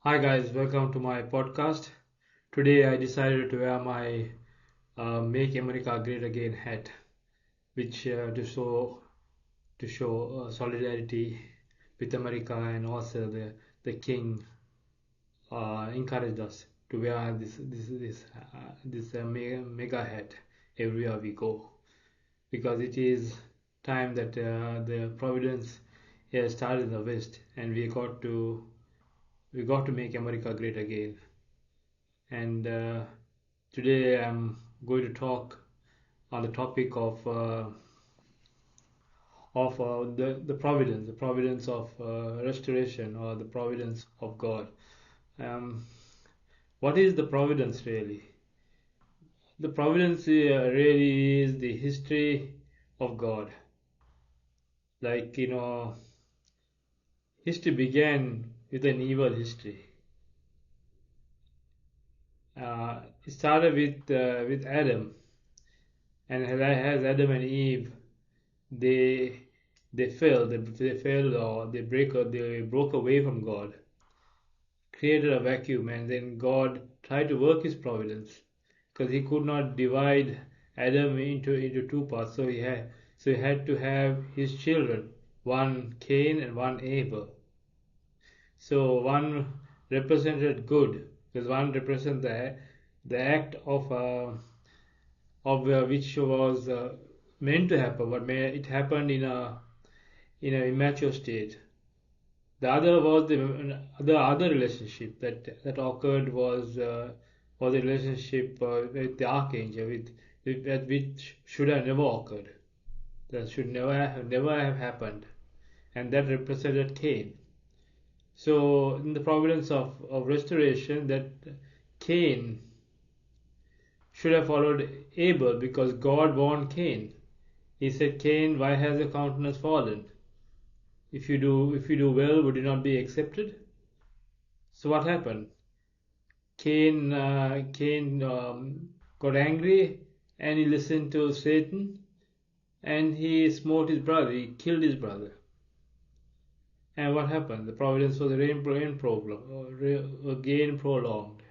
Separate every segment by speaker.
Speaker 1: Hi guys, welcome to my podcast. Today I decided to wear my "Make America Great Again" hat, which to show solidarity with America, and also the King encouraged us to wear this mega hat everywhere we go, because it is time that the Providence has started in the West, and we got to make America great again. And today I'm going to talk on the topic of the providence of restoration, or the providence of God. Um, what is the providence really? The providence really is the history of God. Like, history began with an evil history. It started with Adam, and as Adam and Eve, they they failed, or they broke away from God, created a vacuum, and then God tried to work his providence, because he could not divide Adam into two parts. So he had to have his children, one Cain and one Abel. So one represented good, because one represented the act of which was meant to happen, but it happened in a immature state. The other was the other relationship that occurred was a relationship with the archangel, which should have never occurred. That should never have happened, and that represented Cain. So in the providence of restoration, that Cain should have followed Abel, because God warned Cain. He said, "Cain, why has your countenance fallen? If you do well, would you not be accepted?" So what happened? Cain got angry, and he listened to Satan, and he smote his brother. He killed his brother. And what happened? The providence was rain problem, again prolonged,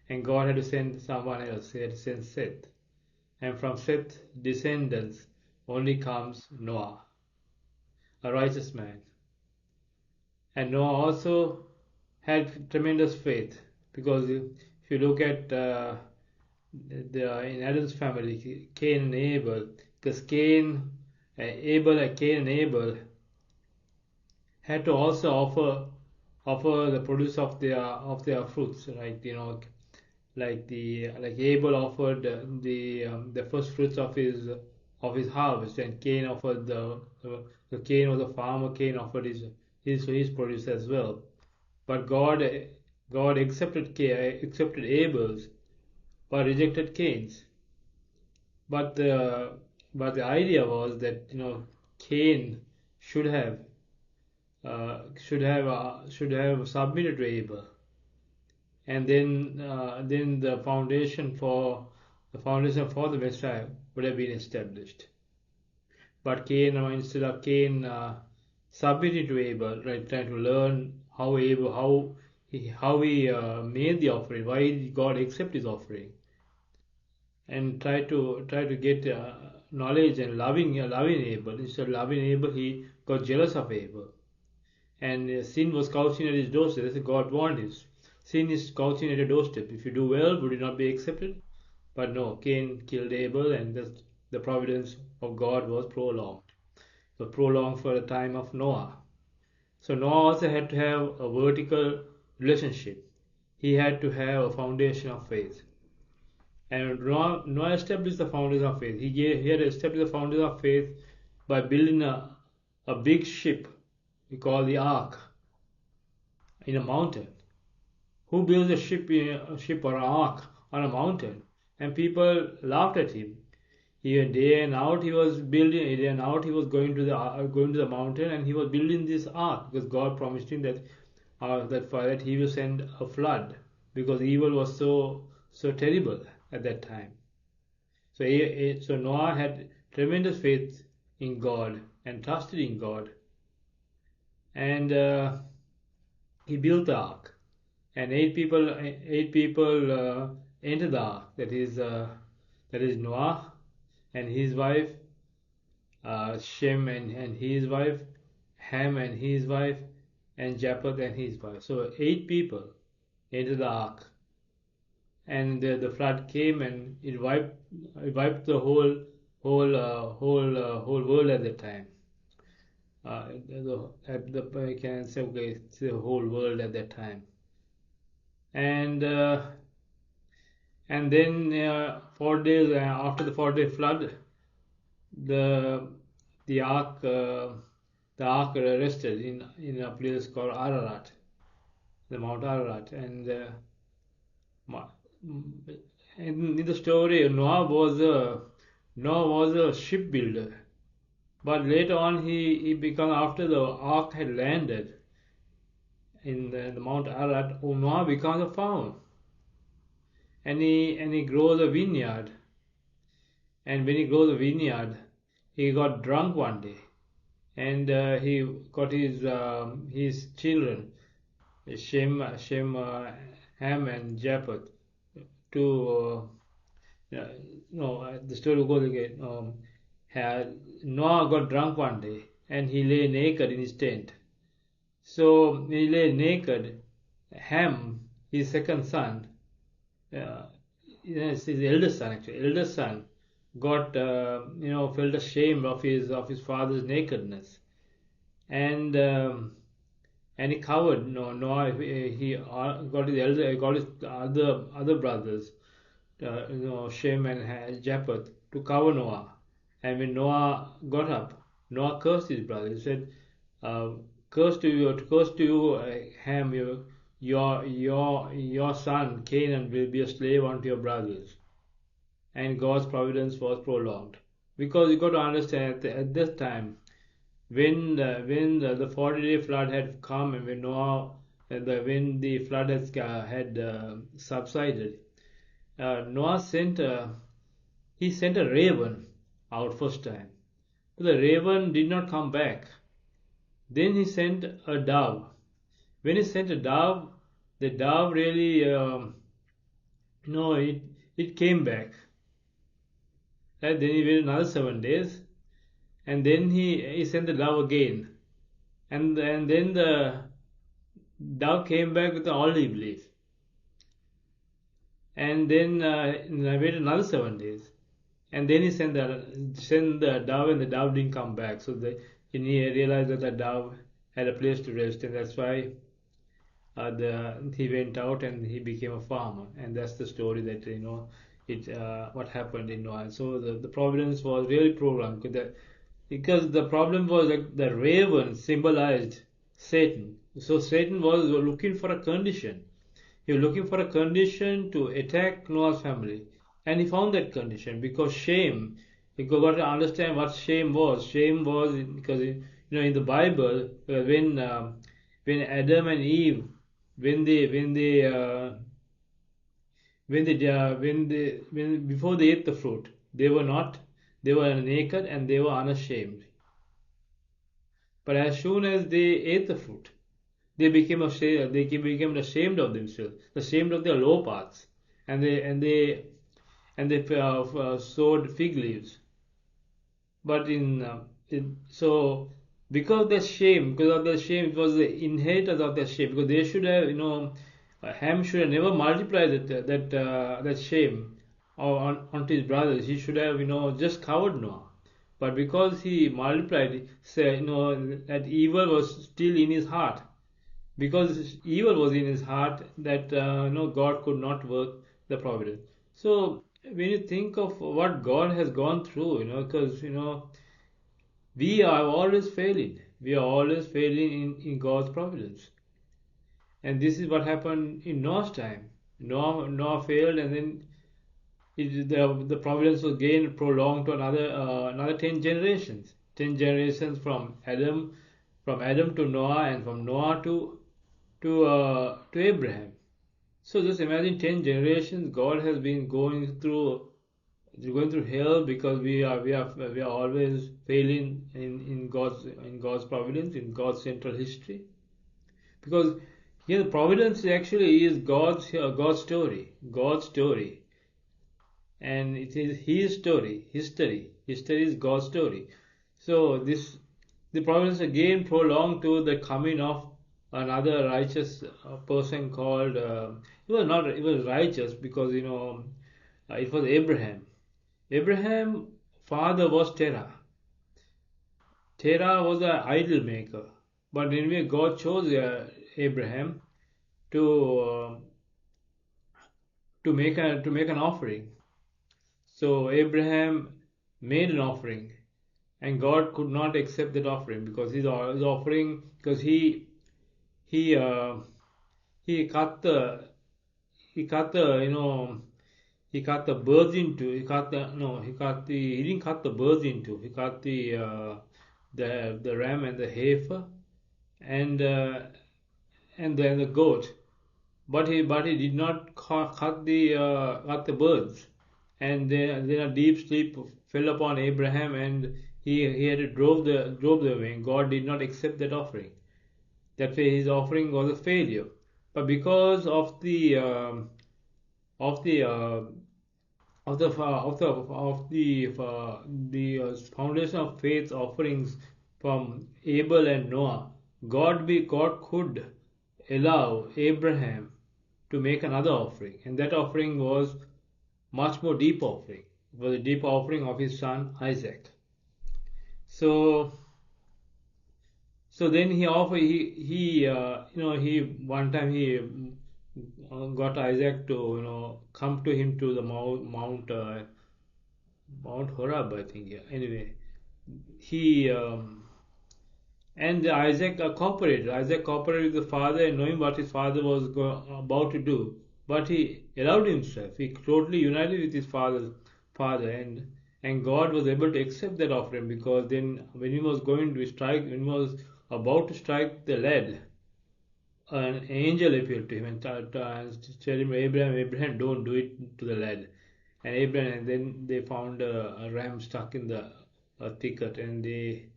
Speaker 1: and God had to send someone else. He had to send Seth, and from Seth's descendants only comes Noah, a righteous man. And Noah also had tremendous faith, because if you look at in Adam's family, Cain and Abel, because Cain and Abel had to also offer the produce of their fruits, right? Like Abel offered the first fruits of his harvest, and Cain offered the Cain was a farmer. Cain offered his produce as well. But God accepted Abel's, but rejected Cain's. But the idea was that Cain should have should have submitted to Abel, and then the foundation for the Messiah would have been established. But instead of Cain submitting to Abel, right, trying to learn how he made the offering, why did God accept his offering, and try to get knowledge and loving Abel. Instead of loving Abel, he got jealous of Abel, and sin was couching at his doorstep. That's what God warned his. Sin is couching at your doorstep. If you do well, would you not be accepted? But no, Cain killed Abel, and the providence of God was prolonged. So prolonged for the time of Noah. So Noah also had to have a vertical relationship. He had to have a foundation of faith. And Noah established the foundation of faith. He had established the foundation of faith by building a big ship we call the ark in a mountain. Who builds a ship or an ark on a mountain? And people laughed at him. Even day and out he was building. Day and out he was going to the mountain, and he was building this ark, because God promised him that he will send a flood, because evil was so terrible at that time. So Noah had tremendous faith in God and trusted in God, and he built the ark, and eight people entered the ark. That is Noah and his wife, Shem and his wife, Ham and his wife, and Japheth and his wife. So 8 people entered the ark, and the flood came and it wiped the whole world at the time. I can say, okay, it's the whole world at that time. And then 4 days after the 4 day flood, the the ark uh, the ark rested in a place called Ararat, the Mount Ararat, and in the story, Noah was a shipbuilder, but later on he became, after the ark had landed in the Mount Ararat, Noah becomes a farmer, and he grows a vineyard. And when he grows a vineyard, he got drunk one day, and he got his children, Shem, Ham, and Japheth, to no, the story goes again. Noah got drunk one day, and he lay naked in his tent. So when he lay naked, Ham, his second son, uh, yes, his eldest son actually, eldest son, got felt ashamed of his father's nakedness, and he covered. No, Noah, he got his other brothers, Shem and Japheth, to cover Noah. And when Noah got up, Noah cursed his brother. He said, uh, curse to you, Ham, your son Canaan will be a slave unto your brothers." And God's providence was prolonged, because you got to understand at this time, when the 40-day flood had come, and when the flood had subsided, Noah sent a raven out first time. But the raven did not come back. Then he sent a dove. When he sent a dove, the dove really, no, it came back. Right? Then he waited another 7 days, and then he sent the dove again, and then the dove came back with an olive leaf, and then I waited another 7 days, and then he sent the dove, and the dove didn't come back. So he realized that the dove had a place to rest, and that's why he went out and he became a farmer. And that's the story that what happened in Noah. So the providence was really prolonged, because the problem was that the raven symbolized Satan. So Satan was looking for a condition. He was looking for a condition to attack Noah's family, and he found that condition, because shame. You got to understand what shame was. Shame was because in the Bible, when Adam and Eve, when before they ate the fruit, they were naked and they were unashamed. But as soon as they ate the fruit, they became ashamed. They became ashamed of themselves, ashamed of their low parts, and they sowed fig leaves. But so because of the shame, it was the inheritance of their shame. Because they should have, Ham should have never multiplied that shame onto his brothers. He should have, just covered Noah. But because he multiplied, that evil was still in his heart. Because evil was in his heart, that God could not work the providence. So when you think of what God has gone through, because we are always failing. We are always failing in God's providence. And this is what happened in Noah's time. Noah failed, and then the providence was again prolonged to another 10 generations. 10 generations from Adam to Noah, and from Noah to Abraham. So just imagine 10 generations. God has been going through hell, because we are always failing in God's providence, in God's central history. Because Here, the providence actually is God's story, God's story, and it is His story, history. History is God's story. So the providence again prolonged to the coming of another righteous person called. He was not. He was righteous because it was Abraham. Abraham father was Terah. Terah was an idol maker. But anyway, God chose Abraham to to make an offering. So Abraham made an offering, and God could not accept that offering because his offering because he he cut the he cut the he cut the birds into he cut the no he cut the he didn't cut the birds into he cut the ram and the heifer and and then the goat, but he did not cut the birds, and then a deep sleep fell upon Abraham, and he had to drove the away. God did not accept that offering. That way, his offering was a failure. But because of the foundation of faith offerings from Abel and Noah, God could allow Abraham to make another offering, and that offering was much more deep offering. It was a deep offering of his son Isaac. So so then he offer he one time he got Isaac to come to him to the Mount Horeb, I think. Yeah. Anyway, he and Isaac cooperated. Isaac cooperated with the father, and knowing what his father was about to do, but he allowed himself. He totally united with his father, and God was able to accept that offering because then when he was going to strike, when he was about to strike the lead, an angel appeared to him and tell him, Abraham, don't do it to the lad. And then they found a ram stuck in the thicket, and they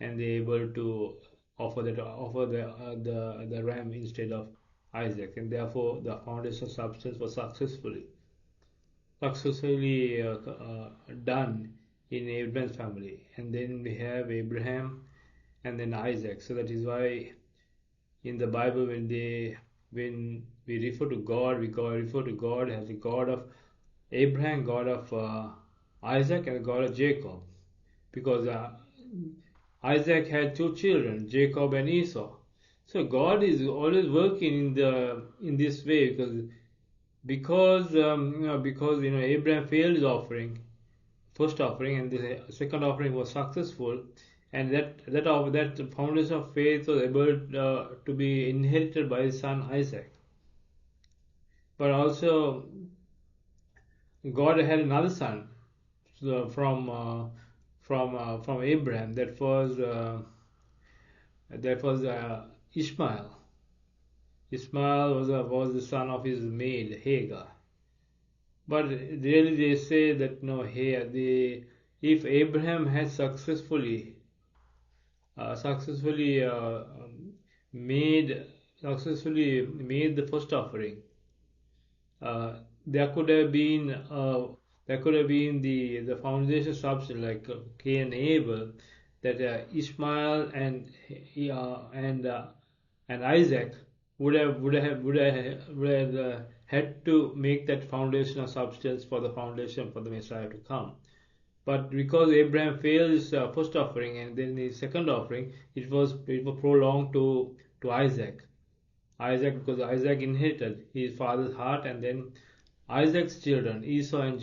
Speaker 1: able to offer the ram instead of Isaac, and therefore the foundation substance was successfully done in Abraham's family. And then we have Abraham and then Isaac. So that is why in the Bible when we refer to God, refer to God as the God of Abraham, God of Isaac, and God of Jacob, because Isaac had two children, Jacob and Esau. So God is always working in this way because Abraham failed his offering, first offering, and the second offering was successful, and that foundation of faith was able to be inherited by his son Isaac. But also God had another son from Abraham. That was Ishmael. Ishmael was the son of his maid Hagar. But really, they say that no, if Abraham had successfully made made the first offering, there could have been the foundation substance like Cain and Abel, that Ishmael and Isaac would have had to make that foundation of substance for the foundation for the Messiah to come. But because Abraham failed his first offering and then his second offering, it was prolonged to Isaac. Because Isaac inherited his father's heart, and then Isaac's children, Esau and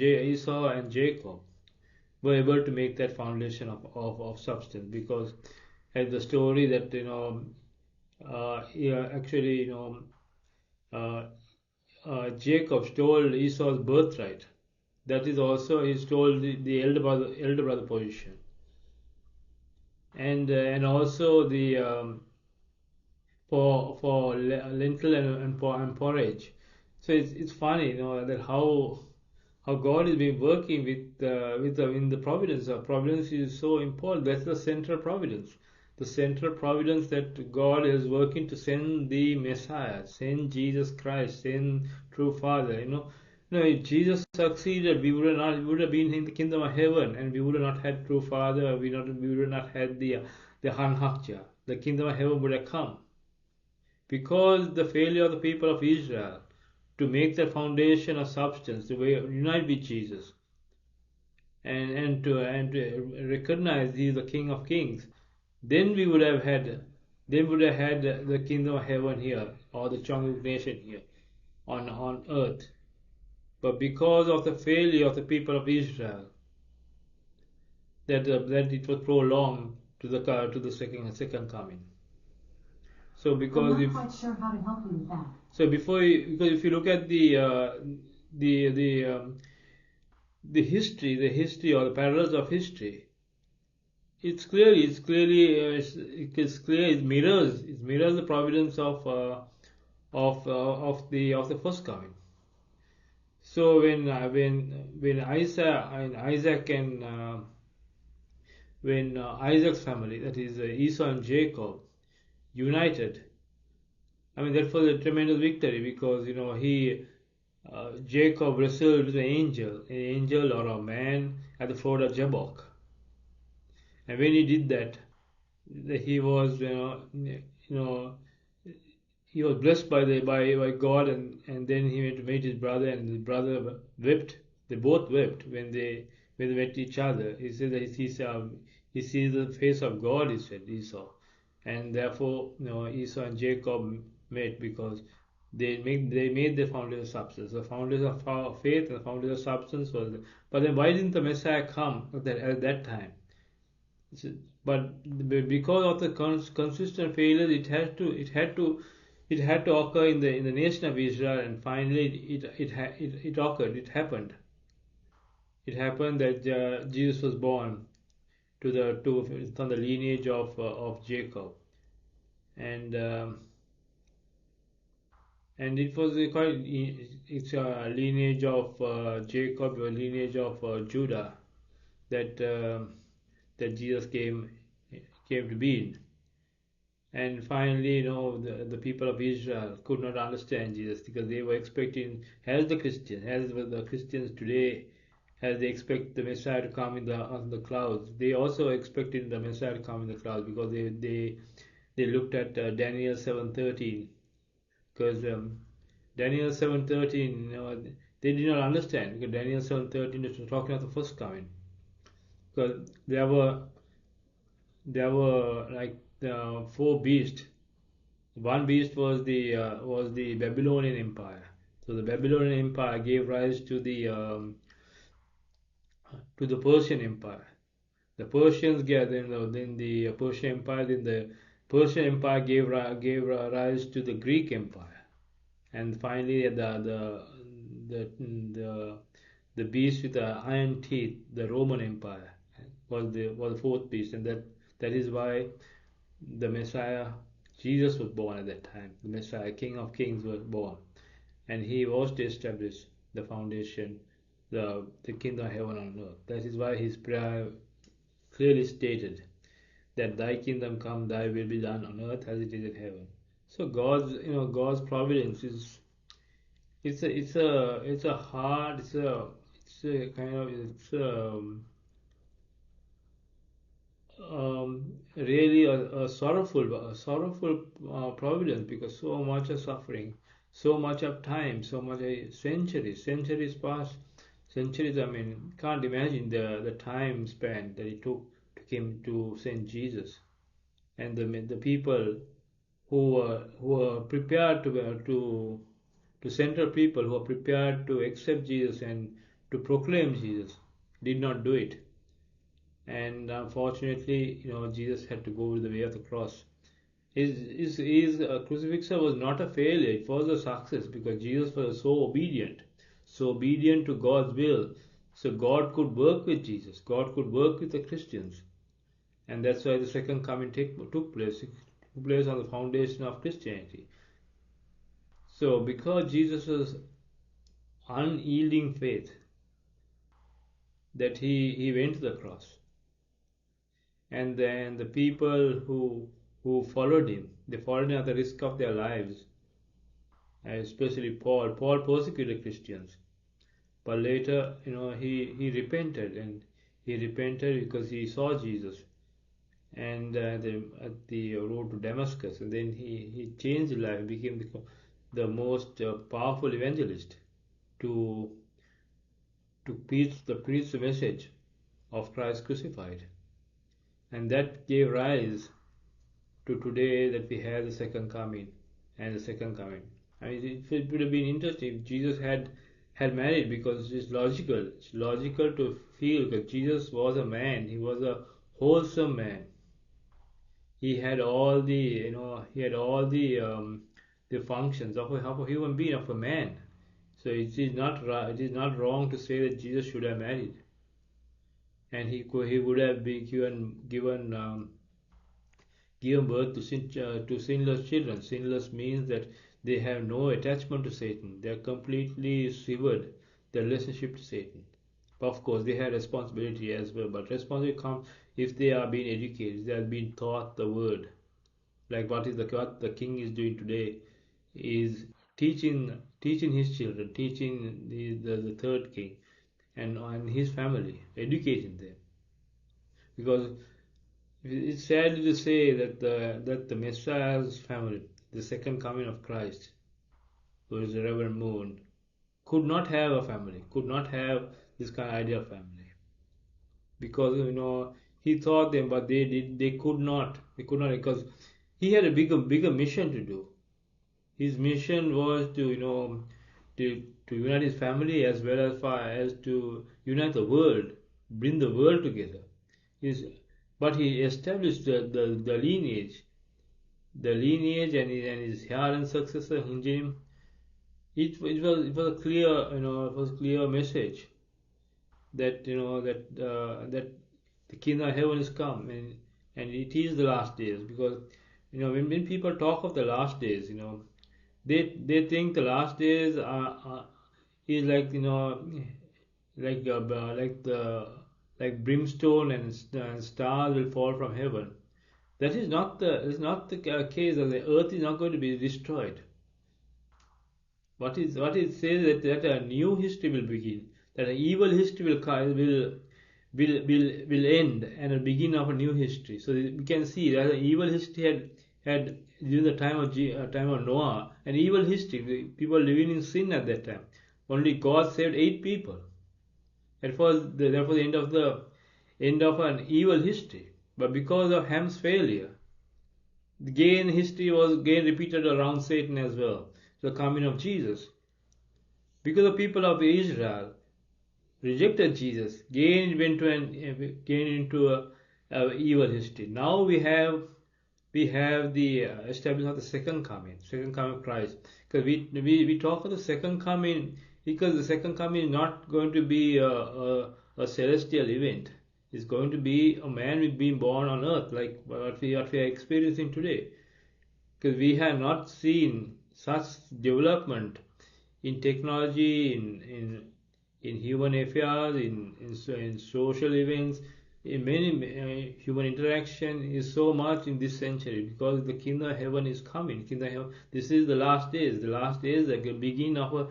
Speaker 1: Jacob, were able to make that foundation of substance, because as the story that actually uh, Jacob stole Esau's birthright. That is also he stole the elder brother position, and also the for lentil and porridge. So it's funny, that how God has been working in the providence. Providence is so important. That's the central providence. the central providence that God is working to send the Messiah, send Jesus Christ, send true Father. If Jesus succeeded, we would have been in the kingdom of heaven, and we would have not had true Father. We would have not had the Hanhakja. The kingdom of heaven would have come because the failure of the people of Israel to make the foundation of substance, to unite with Jesus, and to recognize He is the King of Kings, then we would have had the kingdom of heaven here, or the congregation here on earth. But because of the failure of the people of Israel, that it was prolonged to the second coming. So because
Speaker 2: I'm not quite sure how to help you with that.
Speaker 1: So because if you look at the history or the parallels of history, it's clear it mirrors the providence of the first coming. So when Isaac and when Isaac's family, that is Esau and Jacob, united, I mean that was a tremendous victory, because Jacob wrestled with an angel or a man at the ford of Jabbok, and when he did that, he was he was blessed by God, and then he went to meet his brother, and his brother wept. They both wept when they met each other. He said that he sees the face of God. He said Esau, and therefore Esau and Jacob met because they made the foundation of substance. The foundation of faith and the foundation of substance was. But then why didn't the Messiah come at that time? But because of the consistent failures, it had to occur in the nation of Israel, and finally it occurred. It happened. It happened that Jesus was born from the lineage of Jacob, and it was it's a lineage of Jacob, a lineage of Judah, that that Jesus came to be in. And finally, the people of Israel could not understand Jesus, because they were expecting, as the Christians today, as they expect the Messiah to come on the clouds, they also expected the Messiah to come in the clouds, because they looked at Daniel 7:13, because Daniel 7:13, they did not understand, because Daniel 7:13 is talking of the first coming, because there were like four beasts. One beast was the Babylonian Empire. So the Babylonian Empire gave rise to the Persian Empire. The Persians then the Persian Empire, then the Persian Empire gave rise to the Greek Empire, and finally the beast with the iron teeth, the Roman Empire, was the fourth beast, and that is why the Messiah Jesus was born at that time. The Messiah, King of Kings, was born, and he was to establish the foundation, the kingdom of heaven on earth. That is why his prayer clearly stated that Thy kingdom come, Thy will be done on earth as it is in heaven. So God's providence is it's a hard it's a kind of it's really a sorrowful providence, because so much of suffering, so much of time, so much centuries past, centuries. I mean, can't imagine the time span that it took to him to send Jesus, and the people who are prepared to central people who are prepared to accept Jesus and to proclaim Jesus did not do it, and unfortunately, Jesus had to go the way of the cross. His crucifixion was not a failure; it was a success, because Jesus was so obedient to God's will. So God could work with Jesus. God could work with the Christians, and that's why the second coming took place. It took place on the foundation of Christianity. So because Jesus was unyielding faith, that he went to the cross. and then the people who followed him, they followed him at the risk of their lives, especially Paul. Paul persecuted Christians, but later, he repented, and he repented because he saw Jesus, and at the road to Damascus, and then he changed his life, became the most powerful evangelist to preach the message of Christ crucified, and that gave rise to today that we have the second coming and the second coming. I mean, it would have been interesting if Jesus had married, because it's logical. It's logical to feel that Jesus was a man. He was a wholesome man. He had all the functions of a human being, of a man. So it is not wrong to say that Jesus should have married, and he would have been given birth to sinless children. Sinless means that they have no attachment to Satan. They are completely severed their relationship to Satan. Of course, they have responsibility as well, but responsibility comes if they are being educated, they are being taught the word. Like what the king is doing today is teaching his children, teaching the third king and his family, educating them. Because it's sad to say that the Messiah's family, the second coming of Christ, who is the Rev.Moon, could not have a family, could not have this kind of idea of family, because he taught them, but they could not, because he had a bigger mission to do. His mission was to to unite his family, as well as far as to unite the world, bring the world together. His, but he established the lineage, and his heir and successor in him. It was a clear, it was a clear message that that the kingdom of heaven is come, and it is the last days. Because when people talk of the last days, they think the last days is like like brimstone and stars will fall from heaven. That is not the case. That the earth is not going to be destroyed. What it says that a new history will begin, that an evil history will end, and a beginning of a new history. So we can see that an evil history had during the time of Noah, an evil history, people living in sin at that time. Only God saved 8 people. Therefore the end of an evil history. But because of Ham's failure, again history was again repeated around Satan as well. The coming of Jesus, because the people of Israel rejected Jesus, again went into a evil history. Now we have the establishment of the second coming of Christ. Because we talk of the second coming, because the second coming is not going to be a celestial event. It's going to be a man being born on earth, like what we are experiencing today. Because we have not seen such development in technology, in human affairs, in social events, in many human interaction is so much in this century, because the kingdom of heaven is coming. This is the last days. The last days are the beginning of a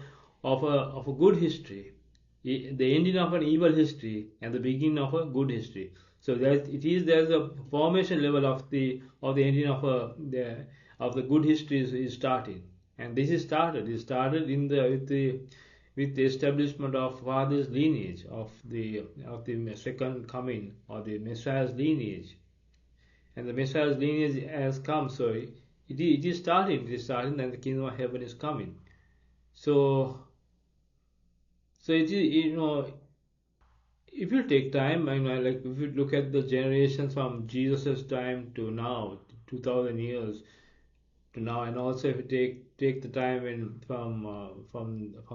Speaker 1: good history, the ending of an evil history, and the beginning of a good history. So there's a formation level of the ending of the good history is starting, and this is started. It started with the establishment of Father's lineage, of the second coming, or the Messiah's lineage, and the Messiah's lineage has come. So it is starting. It is starting, and the kingdom of heaven is coming. So it is, if you take time, like if you look at the generations from Jesus' time to now, 2,000 years to now, and also if you take the time from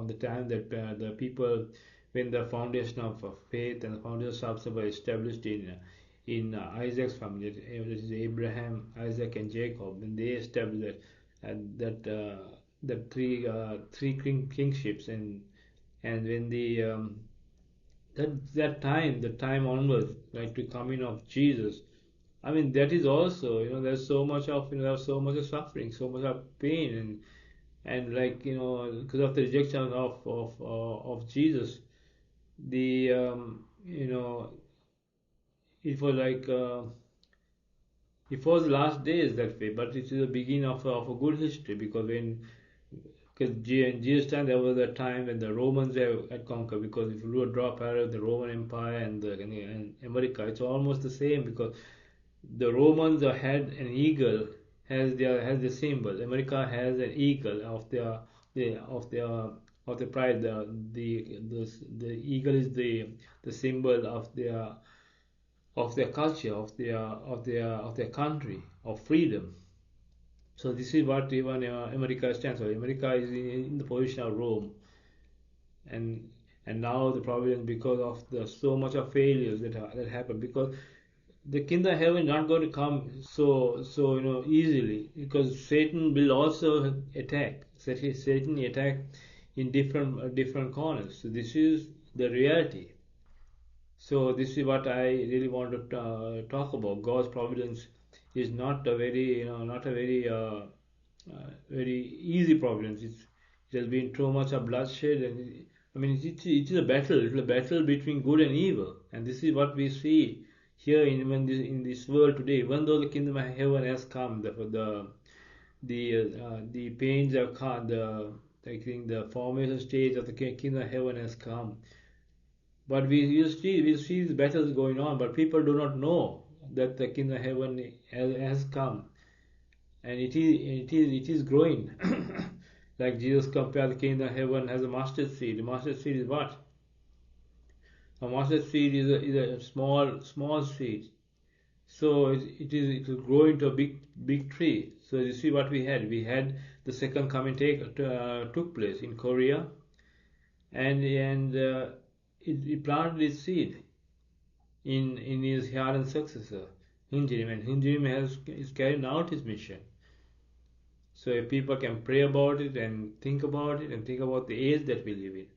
Speaker 1: the time that the people, when the foundation of faith and the foundation of substance were established in Isaac's family, that is Abraham, Isaac, and Jacob, when they established that three kingships, and when the time onwards, like to coming of Jesus, I mean, that is also, there's so much of, there's so much of suffering, so much of pain, and like, because of the rejection of Jesus, the, it was like, it was the last days that way, but it is the beginning of a good history because in Jesus' time there was a time when the Romans had conquered. Because if you do a draw parallel, the Roman Empire and America, it's almost the same because the Romans had an eagle has the symbol. America has an eagle of their pride. The eagle is the symbol of their culture, of their country, of freedom. So this is what even America stands for. America is in the position of Rome, and now the Providence, because of the so much of failures that happen, because the kingdom of heaven is not going to come so easily, because Satan will also attack. Satan attack in different corners. So this is the reality. So this is what I really want to talk about. God's providence is not a very, not a very easy providence. It has been too much of bloodshed, and I mean, it is a battle. It's a battle between good and evil, and this is what we see here in this world today. Even though the kingdom of heaven has come, the pains have come, I think the formation stage of the kingdom of heaven has come. But we see these battles going on, but people do not know that the kingdom of heaven has come, and it is growing. Like Jesus compared the kingdom of heaven as a mustard seed. The mustard seed is what? A mustard seed is a small seed. So it will grow into a big tree. So you see what we had. We had the second coming took place in Korea, and it planted its seed in his ardent successor, Hinjim, and Hinjim is carrying out his mission. So if people can pray about it and think about it and think about the age that we live in,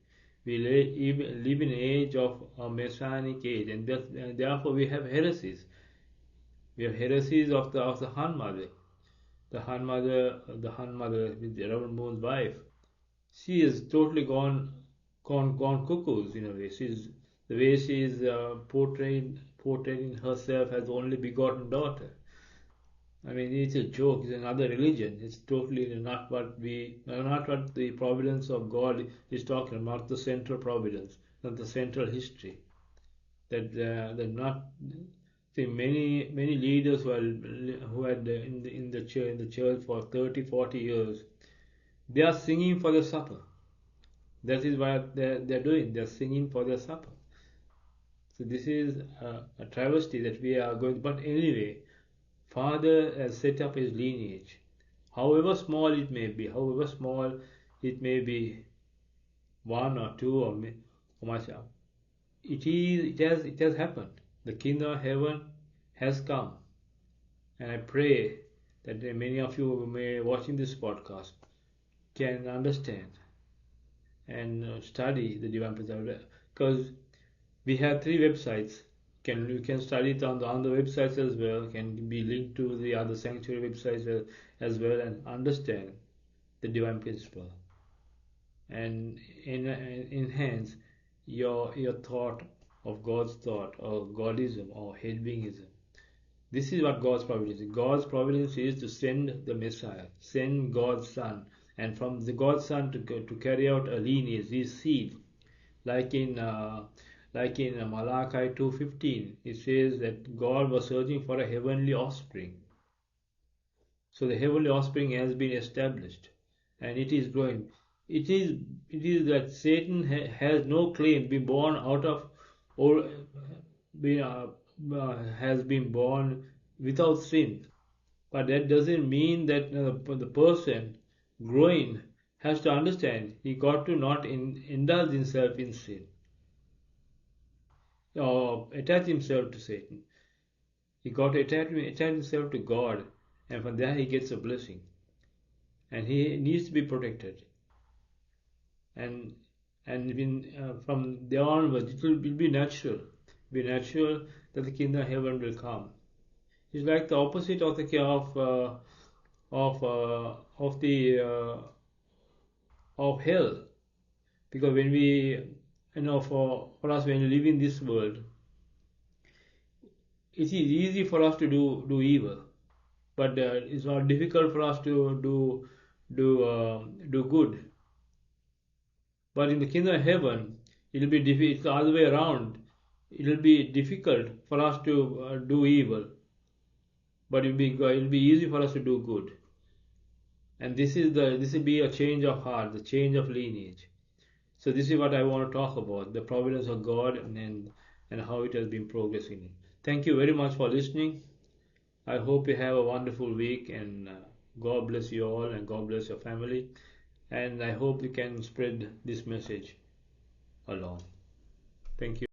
Speaker 1: we live in an age of a messianic age, and therefore we have heresies. We have heresies of the Han mother, the Han mother with the Rev.Moon's wife. She is totally gone cuckoos in a way. The way she is portraying herself as the only begotten daughter. I mean, it's a joke. It's another religion. It's totally not what the providence of God is talking about. Not the central providence, not the central history. That not see many leaders who had in the church for 30, 40 years. They are singing for the supper. That is what they're doing. They're singing for their supper. So this is a travesty that we are going. But anyway, Father has set up his lineage, however small it may be, one or two or much. It has happened. The kingdom of heaven has come, and I pray that many of you who may watching this podcast can understand and study the divine preserve, because we have three websites. You can study it on the websites as well. Can be linked to the other sanctuary websites as well, and understand the divine principle and enhance your thought of God's thought, or Godism, or Hedvingism. This is what God's providence is. God's providence is to send the Messiah, send God's Son, and from the God's Son to carry out a lineage, his seed, like in Malachi 2:15, it says that God was searching for a heavenly offspring. So the heavenly offspring has been established, and it is growing. It is that Satan has no claim be born out of, or be, has been born without sin. But that doesn't mean that the person growing has to understand he got to not indulge himself in sin or attach himself to Satan. He got to attach himself to God, and from there he gets a blessing. And he needs to be protected. And from there onwards, it will be natural. Be natural that the kingdom of heaven will come. It's like the opposite of the of the of hell. Because when we, for us, when we live in this world, it is easy for us to do evil, but it's not difficult for us to do good. But in the kingdom of heaven, it's the other way around. It'll be difficult for us to do evil, but it'll be easy for us to do good. And this will be a change of heart, the change of lineage. So this is what I want to talk about: the providence of God, and how it has been progressing. Thank you very much for listening. I hope you have a wonderful week, and God bless you all, and God bless your family. And I hope you can spread this message along. Thank you.